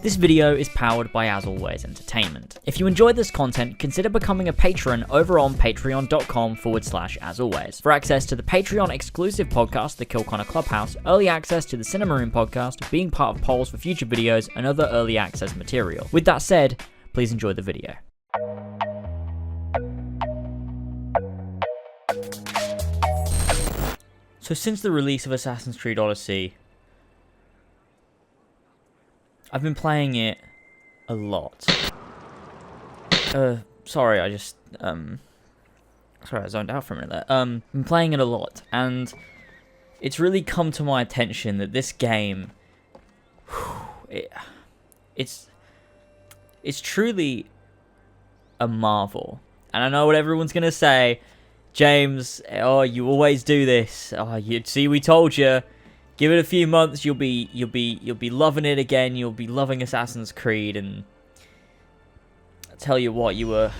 This video is powered by, as always, entertainment. If you enjoyed this content, consider becoming a patron over on patreon.com/asalways for access to the Patreon exclusive podcast, The Kill Connor Clubhouse, early access to the Cinema Room podcast, being part of polls for future videos, and other early access material. With that said, please enjoy the video. So since the release of Assassin's Creed Odyssey, I've been playing it a lot. Sorry, I zoned out for a minute there. Been playing it a lot, and it's really come to my attention that this game, it's truly a marvel. And I know what everyone's gonna say, James. Oh, you always do this. Oh, you see, we told you. Give it a few months, you'll be loving it again. You'll be loving Assassin's Creed, and I tell you what, you were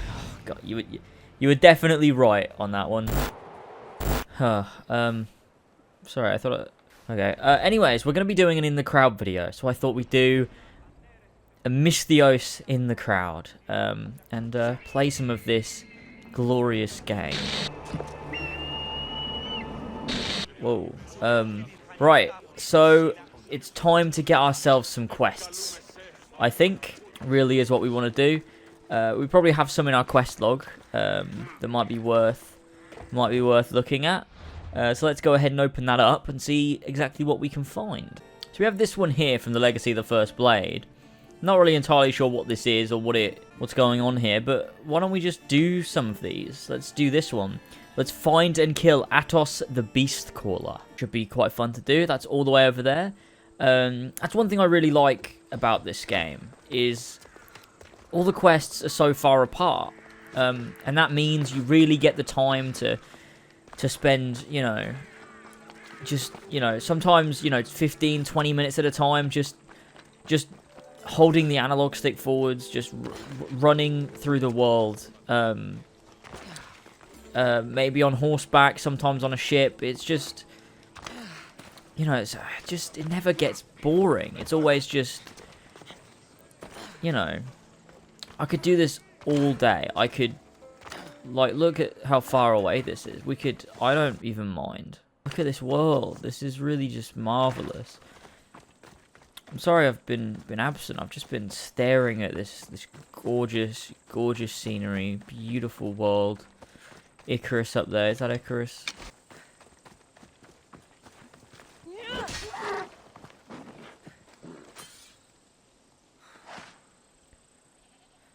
definitely right on that one. Sorry, I thought. Okay. Anyways, we're gonna be doing an in the crowd video, so I thought we'd do a Mystios in the crowd, and play some of this glorious game. Whoa. Right, so it's time to get ourselves some quests, I think, really is what we want to do. We probably have some in our quest log that might be worth looking at. So let's go ahead and open that up and see exactly what we can find. So we have this one here from the Legacy of the First Blade. Not really entirely sure what this is or what's going on here, but why don't we just do some of these? Let's do this one. Let's find and kill Atos the Beast Caller. Should be quite fun to do. That's all the way over there. That's one thing I really like about this game, is all the quests are so far apart. And that means you really get the time to spend, sometimes, 15, 20 minutes at a time, just holding the analog stick forwards, just running through the world. Maybe on horseback, sometimes on a ship. It's just, it never gets boring. It's always just, I could do this all day. I could, look at how far away this is. I don't even mind. Look at this world. This is really just marvelous. I'm sorry I've been absent. I've just been staring at this gorgeous scenery, beautiful world. Icarus up there. Is that Icarus?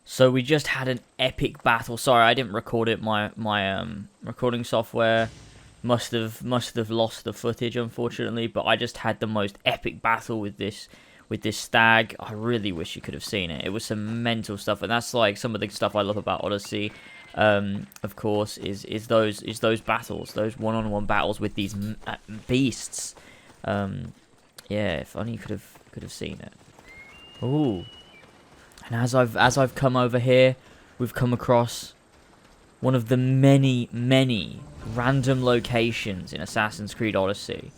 So we just had an epic battle. Sorry, I didn't record it. My recording software must have lost the footage, unfortunately. But I just had the most epic battle with this stag. I really wish you could have seen it. It was some mental stuff, and that's like some of the stuff I love about Odyssey. Of course, is those battles, those one-on-one battles with these beasts. Yeah, if only you could have seen it. Ooh, and as I've come over here, we've come across one of the many random locations in Assassin's Creed Odyssey.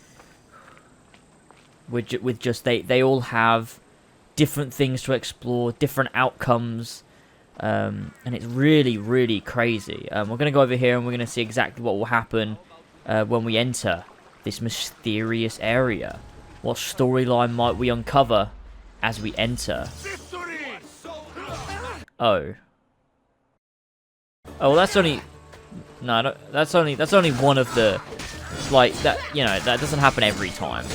With just they all have different things to explore, different outcomes. And it's really, really crazy. We're going to go over here and we're going to see exactly what will happen when we enter this mysterious area. What storyline might we uncover as we enter? Oh, well, that's only... No, that's only one of the... that doesn't happen every time.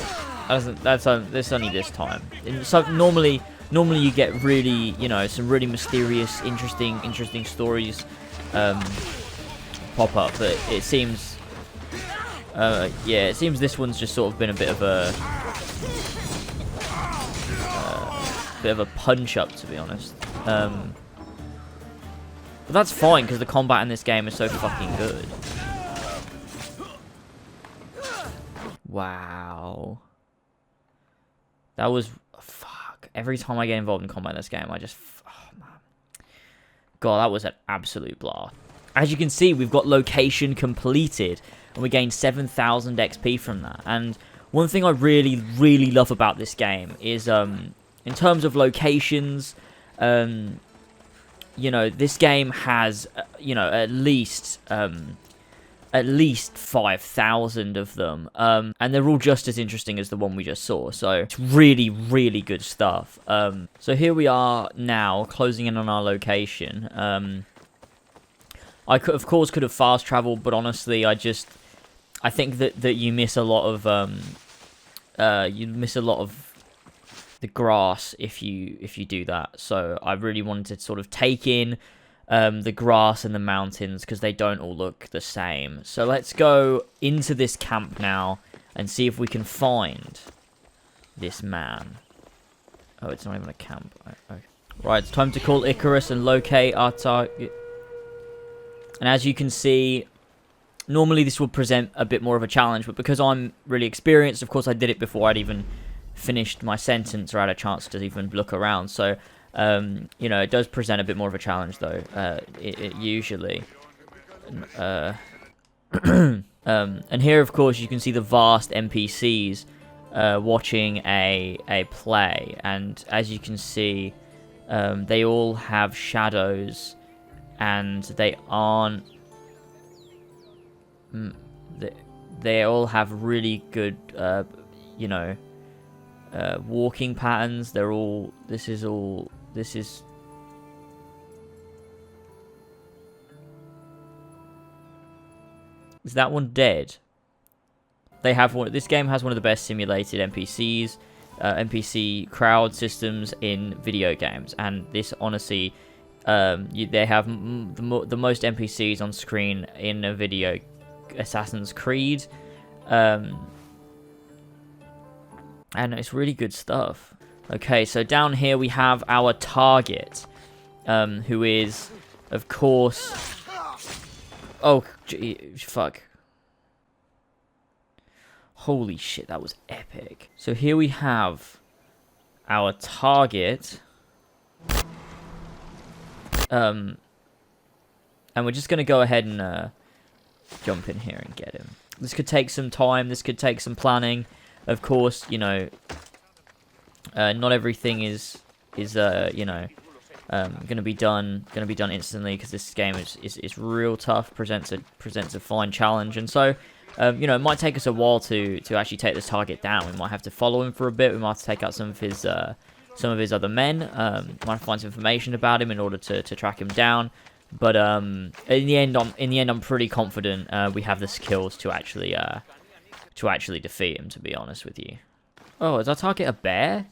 That's only this time. So normally you get really, some really mysterious, interesting stories pop up, but it seems, it seems this one's just sort of been a bit of a punch up, to be honest. But that's fine because the combat in this game is so fucking good. Wow, that was. Every time I get involved in combat in this game, oh man. God, that was an absolute blast. As you can see, we've got location completed, and we gained 7,000 XP from that. And one thing I really love about this game is In terms of locations, you know, this game has, you know, at least 5,000 of them, and they're all just as interesting as the one we just saw, so it's really, really good stuff. So here we are now, closing in on our location. I could, of course, could have fast traveled, but honestly, I think that you miss a lot of, the grass if you do that. So I really wanted to sort of take in the grass and the mountains, because they don't all look the same. So let's go into this camp now and see if we can find this man. Oh, it's not even a camp. Okay. Right, it's time to call Icarus and locate our target. And as you can see, normally this will present a bit more of a challenge, but because I'm really experienced, of course I did it before I'd even finished my sentence or had a chance to even look around. So you know, it does present a bit more of a challenge, though, it usually. And here, of course, you can see the vast NPCs watching a play. And as you can see, they all have shadows, and they aren't... They all have really good, you know, walking patterns. They're all... This is... Is that one dead? They have one... This game has one of the best simulated NPCs, NPC crowd systems in video games. And this, honestly, they have the most NPCs on screen in a video Assassin's Creed. And it's really good stuff. Okay, so down here we have our target, who is, of course... Oh, fuck. Holy shit, that was epic. So here we have our target. And we're just going to go ahead and jump in here and get him. This could take some time. This could take some planning. Of course, you know, not everything is you know, going to be done instantly, because this game is real tough. Presents a fine challenge, and so you know, it might take us a while to actually take this target down. We might have to follow him for a bit. We might have to take out some of his other men. Might have to find some information about him in order to track him down. But in the end, I'm pretty confident we have the skills to actually defeat him, to be honest with you. Oh, is our target a bear?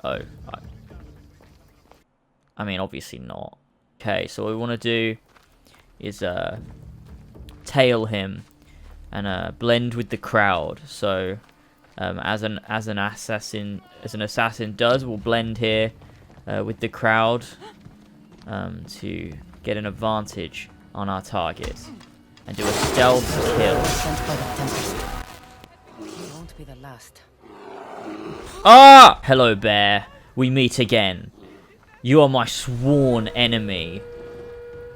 Oh, I mean, obviously not. Okay, so what we want to do is tail him and blend with the crowd. So as an assassin does, we'll blend here with the crowd to get an advantage on our target and do a stealth kill. Won't be the last. Ah! Hello, bear. We meet again. You are my sworn enemy,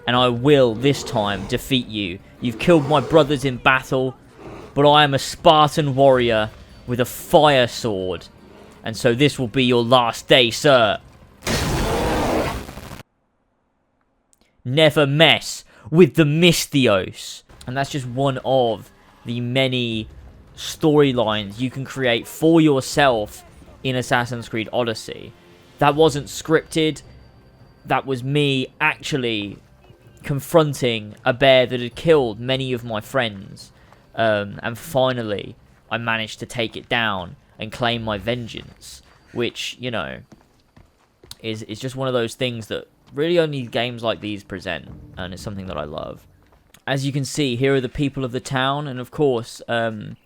and I will, this time, defeat you. You've killed my brothers in battle, but I am a Spartan warrior with a fire sword, and so this will be your last day, sir. Never mess with the Mystios. And that's just one of the many storylines you can create for yourself in Assassin's Creed Odyssey. That wasn't scripted. That was me actually confronting a bear that had killed many of my friends. And finally, I managed to take it down and claim my vengeance. Which, you know, is just one of those things that really only games like these present. And it's something that I love. As you can see, here are the people of the town. And of course, in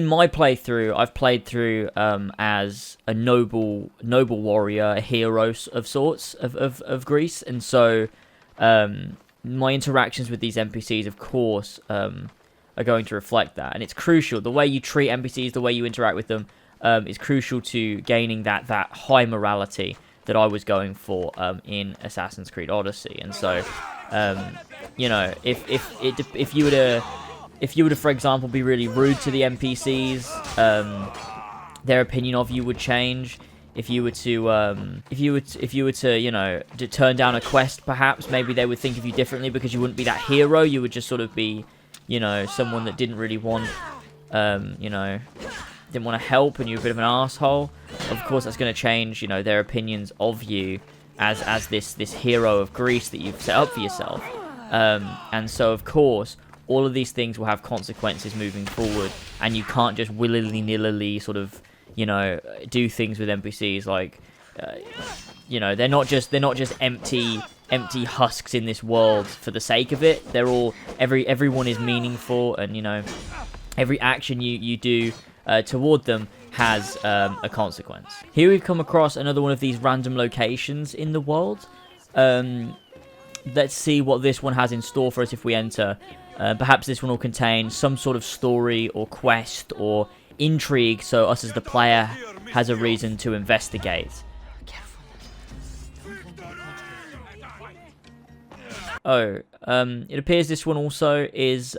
my playthrough, I've played through as a noble warrior, a hero of sorts of Greece, and so my interactions with these NPCs, of course, are going to reflect that, and it's crucial. The way you treat NPCs, the way you interact with them, is crucial to gaining that high morality that I was going for in Assassin's Creed Odyssey, and so you know, if you were to, for example, be really rude to the NPCs, their opinion of you would change. If you were to, you know, to turn down a quest, perhaps maybe they would think of you differently because you wouldn't be that hero. You would just sort of be, you know, someone that didn't really want, you know, didn't want to help, and you're a bit of an asshole. Of course, that's going to change, you know, their opinions of you as this hero of Greece that you've set up for yourself. And so, of course, all of these things will have consequences moving forward, and you can't just willy-nilly sort of, you know, do things with NPCs like, you know, they're not just empty husks in this world for the sake of it. They're all, everyone is meaningful, and, you know, every action you do toward them has a consequence. Here we've come across another one of these random locations in the world. Let's see what this one has in store for us if we enter. Perhaps this one will contain some sort of story or quest or intrigue, so us as the player has a reason to investigate. Oh, it appears this one also is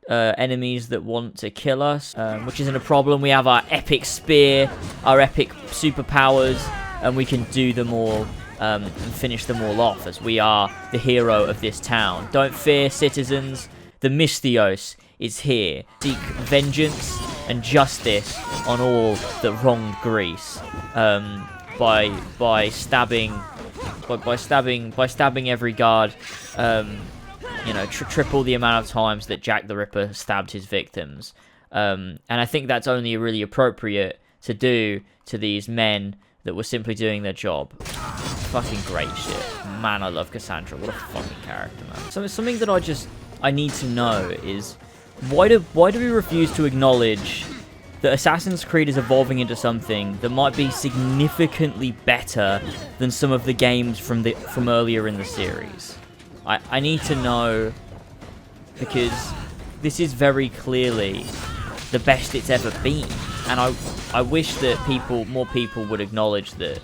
enemies that want to kill us, which isn't a problem. We have our epic spear, our epic superpowers, and we can do them all and finish them all off, as we are the hero of this town. Don't fear, citizens. The Mystios is here. Seek vengeance and justice on all that wronged Greece, by stabbing every guard. You know, triple the amount of times that Jack the Ripper stabbed his victims. And I think that's only really appropriate to do to these men that were simply doing their job. Fucking great shit. Man, I love Cassandra. What a fucking character, man. So something that I need to know is, why do we refuse to acknowledge that Assassin's Creed is evolving into something that might be significantly better than some of the games from earlier in the series? I need to know, because this is very clearly the best it's ever been, and I wish that more people would acknowledge that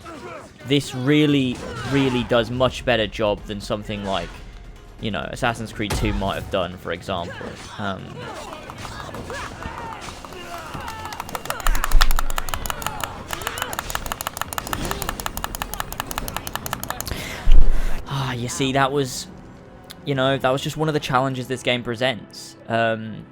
this really does much better job than something like, you know, Assassin's Creed 2 might have done, for example. You see, that was, you know, that was just one of the challenges this game presents. And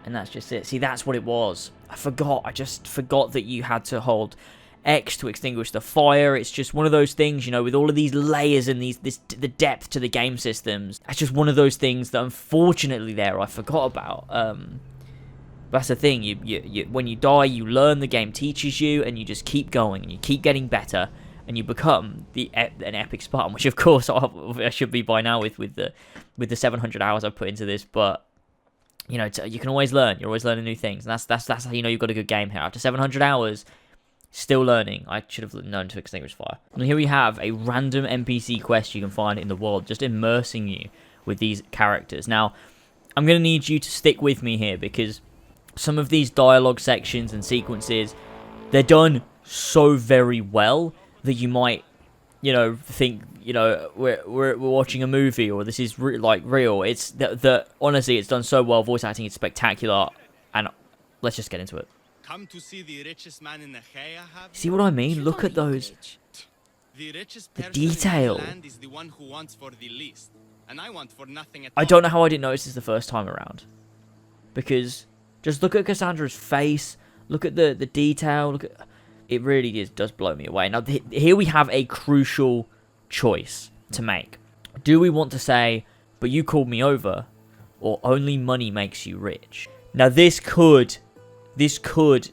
that's just it. See, that's what it was. I just forgot that you had to hold X to extinguish the fire. It's just one of those things, you know, with all of these layers and the depth to the game systems. It's just one of those things that, unfortunately, I forgot about. That's the thing. You when you die, you learn. The game teaches you, and you just keep going, and you keep getting better, and you become an epic Spartan, which of course I should be by now with the 700 hours I've put into this. But you know, you can always learn. You're always learning new things, and that's how you know you've got a good game here. After 700 hours. Still learning. I should have known to extinguish fire. And here we have a random NPC quest you can find in the world, just immersing you with these characters. Now, I'm going to need you to stick with me here, because some of these dialogue sections and sequences, they're done so very well that you might, you know, think, you know, we're watching a movie, or this is real. It's that honestly, it's done so well. Voice acting is spectacular, and let's just get into it. Come to see the richest man in Achaia, See what I mean? Look at those. The detail. Land is the one who wants for the least, and I want for nothing at I don't know how I didn't notice this the first time around. Because just look at Cassandra's face. Look at the detail. Look at it. Really does blow me away. Now here we have a crucial choice to make. Do we want to say, "But you called me over," or "Only money makes you rich"? Now this could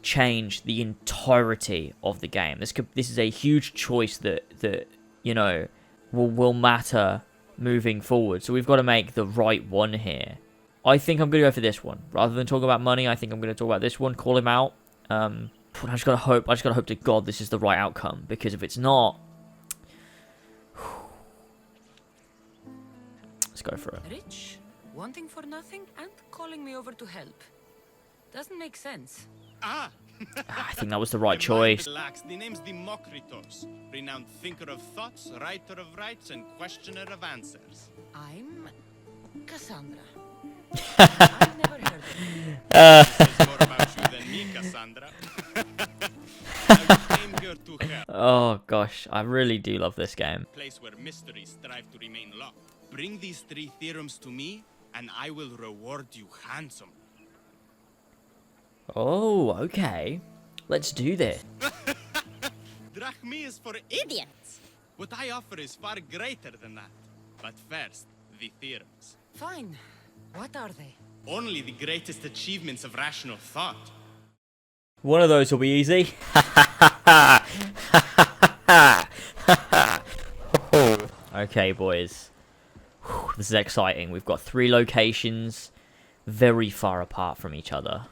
change the entirety of the game. This is a huge choice that you know will matter moving forward. So we've got to make the right one here. I think I'm gonna go for this one rather than talk about money. I think I'm gonna talk about this one. Call him out. I just gotta hope to God this is the right outcome, because if it's not, let's go for it. Rich, wanting for nothing, and calling me over to help. Doesn't make sense. Ah! I think that was the right choice. Relax. The name's Democritus, renowned thinker of thoughts, writer of rights, and questioner of answers. I'm Cassandra. I've never heard of you. Says more about you than me, Cassandra. I came here to help. Oh gosh, I really do love this game. Place where mysteries strive to remain locked. Bring these 3 theorems to me, and I will reward you handsomely. Oh, okay. Let's do this. Drachmi is for idiots. What I offer is far greater than that. But first, the theorems. Fine. What are they? Only the greatest achievements of rational thought. One of those will be easy. Okay, boys. Whew, this is exciting. We've got 3 locations very far apart from each other.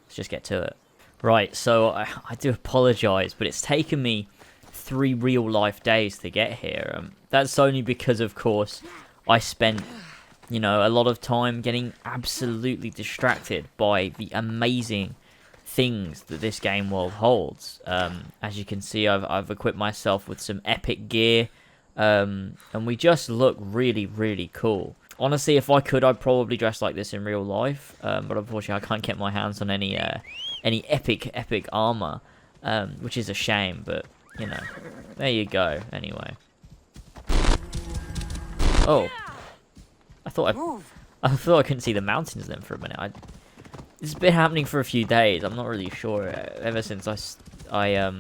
Let's just get to it. Right, so I do apologize, but it's taken me 3 real-life days to get here. That's only because, of course, I spent, you know, a lot of time getting absolutely distracted by the amazing things that this game world holds. As you can see, I've equipped myself with some epic gear, and we just look really, really cool. Honestly, if I could, I'd probably dress like this in real life, but unfortunately, I can't get my hands on any epic armor, which is a shame. But you know, there you go. Anyway, oh, I thought I couldn't see the mountains then for a minute. It's been happening for a few days. I'm not really sure. Ever since I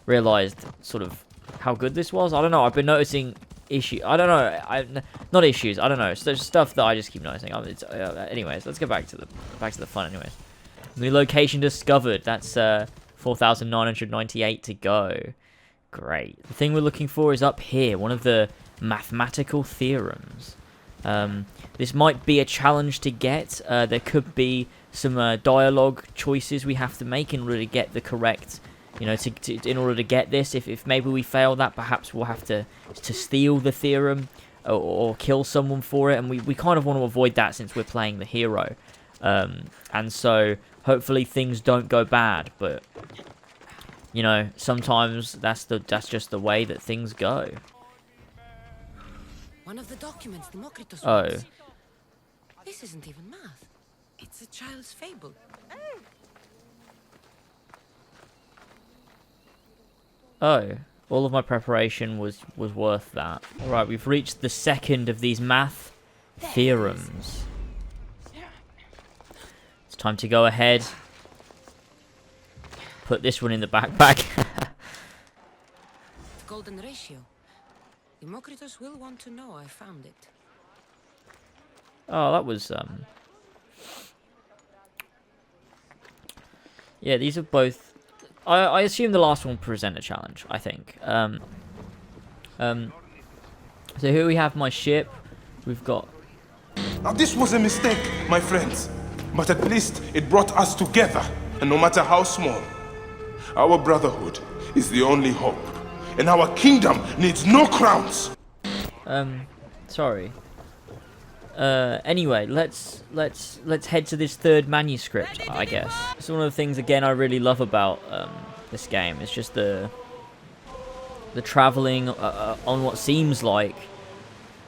realized sort of how good this was. I don't know. I've been noticing I don't know. Not issues. I don't know. It's stuff that I just keep noticing. Anyways, let's get back to the fun. Anyways, new location discovered. That's 4,998 to go. Great. The thing we're looking for is up here. One of the mathematical theorems. This might be a challenge to get. There could be some dialogue choices we have to make in order to get the correct, you know, in order to get this. If maybe we fail that, perhaps we'll have to steal the theorem or kill someone for it, and we kind of want to avoid that since we're playing the hero. And so hopefully things don't go bad, but you know, sometimes that's just the way that things go. One of the documents Democritus Oh. wants. This isn't even math. It's a child's fable. Oh, all of my preparation was worth that. Alright, we've reached the second of these math theorems. It's time to go ahead. Put this one in the backpack. The golden ratio. Democritus will want to know I found it. Oh, that was, yeah, these are both... I assume the last one will present a challenge, I think. So here we have my ship. We've got... Now this was a mistake, my friends. But at least it brought us together. And no matter how small, our brotherhood is the only hope. And our kingdom needs no crowns. Sorry. Anyway, let's head to this third manuscript, I guess. It's one of the things, again, I really love about this game. It's just the traveling on what seems like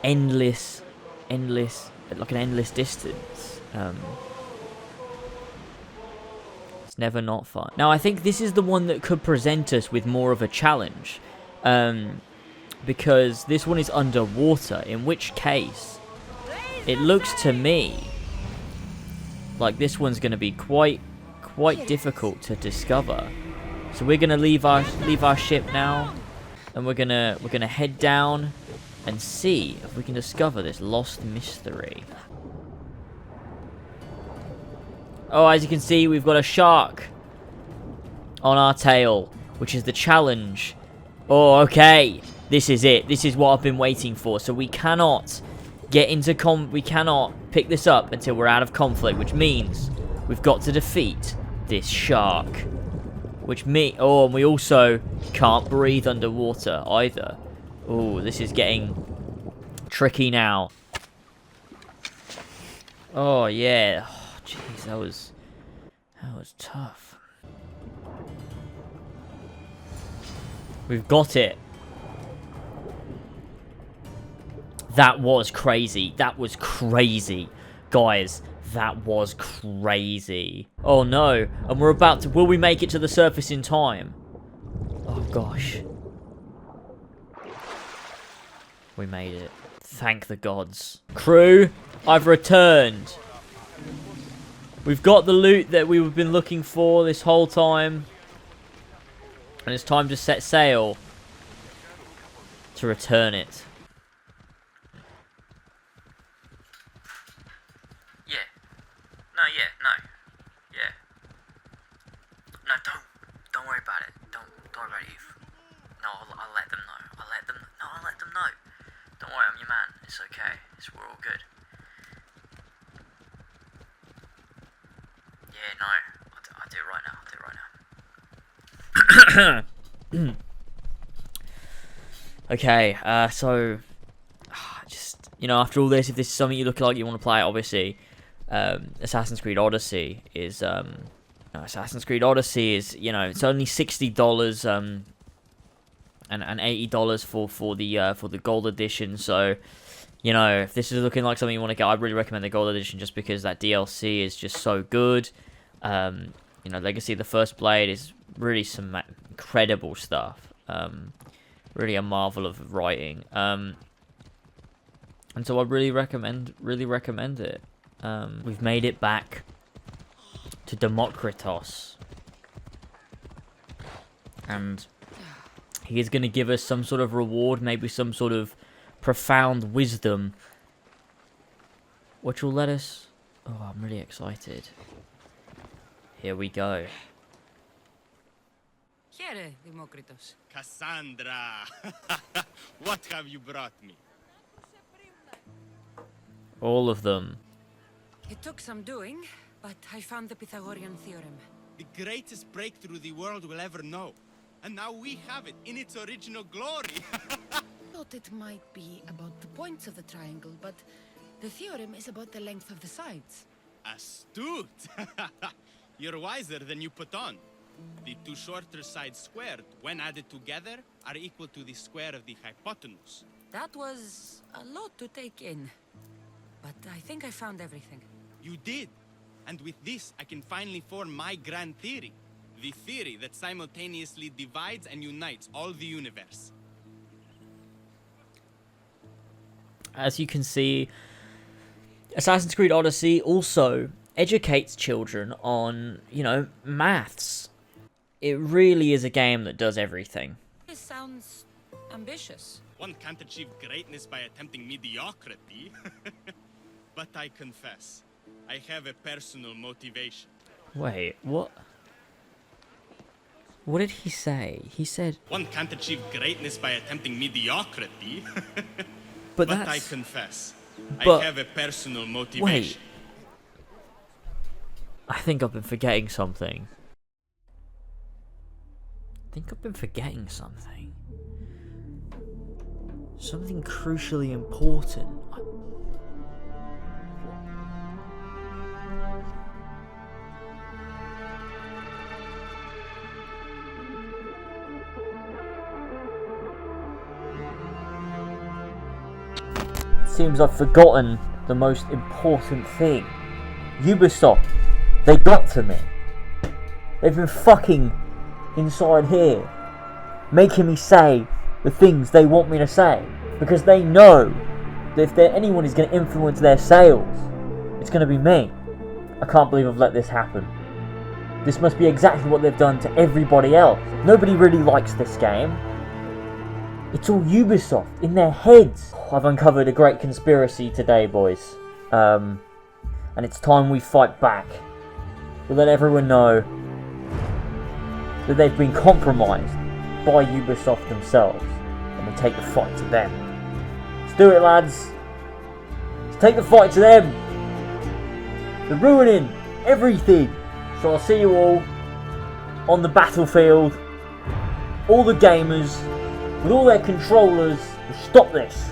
endless, like an endless distance. It's never not fun. Now, I think this is the one that could present us with more of a challenge, because this one is underwater, in which case it looks to me like this one's going to be quite difficult to discover. So we're going to leave our ship now, and we're gonna head down and see if we can discover this lost mystery. Oh, as you can see, we've got a shark on our tail, which is the challenge. Oh, okay. This is it. This is what I've been waiting for. So we cannot get into we cannot pick this up until we're out of conflict, which means we've got to defeat this shark. And we also can't breathe underwater either. Oh, this is getting tricky now. Oh yeah. Oh, jeez, that was tough. We've got it. That was crazy. That was crazy. Guys, That was crazy. Oh no. And we're about to... Will we make it to the surface in time? Oh gosh. We made it. Thank the gods. Crew, I've returned. We've got the loot that we've been looking for this whole time. And it's time to set sail to return it. Yeah. No, yeah, no. Yeah. No, don't worry about it. Don't worry about it, Eve. No, I'll let them know. I'll let them know. Don't worry, I'm your man. It's okay. We're all good. Yeah, no. I'll do it right now. Okay, so just, you know, after all this, if this is something you look like you want to play, obviously, Assassin's Creed Odyssey is, you know, it's only $60, and $80 for the gold edition. So, you know, if this is looking like something you want to get, I really recommend the gold edition just because that DLC is just so good. You know, Legacy of the First Blade is really some incredible stuff. Really a marvel of writing. And so I really recommend it. We've made it back to Democritos. And he is going to give us some sort of reward, maybe some sort of profound wisdom, which will let us... Oh, I'm really excited. Here we go. Here, Democritos. Cassandra! What have you brought me? All of them. It took some doing, but I found the Pythagorean theorem. The greatest breakthrough the world will ever know. And now we have it in its original glory. Thought it might be about the points of the triangle, but the theorem is about the length of the sides. Astute! You're wiser than you put on. The two shorter sides squared, when added together, are equal to the square of the hypotenuse. That was a lot to take in, but I think I found everything. You did. And with this, I can finally form my grand theory. The theory that simultaneously divides and unites all the universe. As you can see, Assassin's Creed Odyssey also educates children on, you know, maths. It really is a game that does everything. This sounds ambitious. One can't achieve greatness by attempting mediocrity. But I confess, I have a personal motivation. Wait, what? What did he say? He said... One can't achieve greatness by attempting mediocrity. But I that's... confess, But- I have a personal motivation. Wait. I think I've been forgetting something. Something crucially important. Seems I've forgotten the most important thing. Ubisoft, they got to me. They've been fucking inside here, making me say the things they want me to say, because they know that if anyone is going to influence their sales, it's going to be me. I can't believe I've let this happen. This must be exactly what they've done to everybody else. Nobody really likes this game. It's all Ubisoft in their heads. I've uncovered a great conspiracy today, boys. And it's time we fight back. We let everyone know that they've been compromised by Ubisoft themselves. And we take the fight to them. Let's do it, lads. Let's take the fight to them. They're ruining everything. So I'll see you all on the battlefield. All the gamers with all their controllers will stop this.